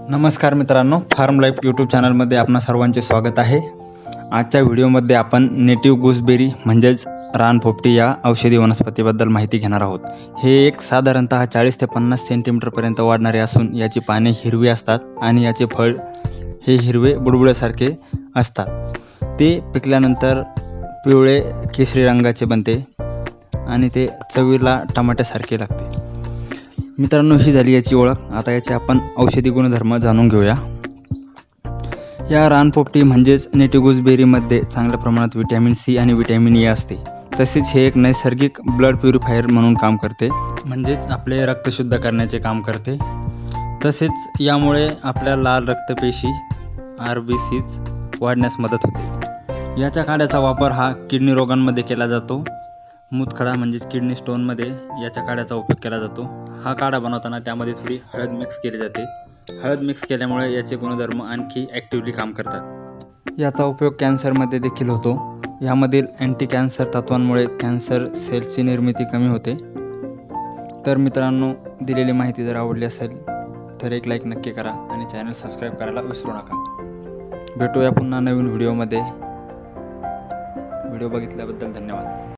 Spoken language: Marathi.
नमस्कार मित्रांनो, फार्म लाईफ यूट्यूब चॅनलमध्ये आपणा सर्वांचे स्वागत आहे। आजच्या व्हिडिओमध्ये आपण नेटिव्ह गुसबेरी म्हणजेच रानपोपटी या औषधी वनस्पतीबद्दल माहिती घेणार आहोत। हे एक साधारणतः 40 ते 50 सेंटीमीटरपर्यंत वाढणारे असून याची पाने हिरवी असतात आणि याचे फळ हे हिरवे बुडबुड्यासारखे असतात। ते पिकल्यानंतर पिवळे केशरी रंगाचे बनते आणि ते चवीला टमाट्यासारखे लागते। मित्रांनो, ही झाली याची ओळख। आता याचे आपण औषधी गुणधर्म जाणून घेऊया। या रानपोपटी म्हणजेच नेटिव्ह गुसबेरीमध्ये चांगल्या प्रमाणात व्हिटॅमिन सी आणि व्हिटॅमिन ए असते। तसेच हे एक नैसर्गिक ब्लड प्युरिफायर म्हणून काम करते, म्हणजेच आपले रक्त शुद्ध करण्याचे काम करते। तसेच यामुळे आपल्या लाल रक्तपेशी RBCs वाढण्यास मदत होते। याच्या काड्याचा वापर हा किडनी रोगांमध्ये केला जातो। मूतखडा म्हणजेच किडनी स्टोनमध्ये याच्या काड्याचा उपयोग केला जातो। हा काढा बनवताना त्यामध्ये थोडी हळद मिक्स केली जाते। हळद मिक्स केल्यामुळे याचे गुणधर्म आणखी ॲक्टिव्हली काम करतात। याचा उपयोग कॅन्सरमध्ये देखील होतो। यामधील अँटी कॅन्सर तत्वांमुळे कॅन्सर सेल्सची निर्मिती कमी होते। तर मित्रांनो, दिलेली माहिती जर आवडली असेल तर एक लाईक नक्की करा आणि चॅनल सबस्क्राईब करायला विसरू नका। भेटूया पुन्हा नवीन व्हिडिओमध्ये। व्हिडिओ बघितल्याबद्दल धन्यवाद।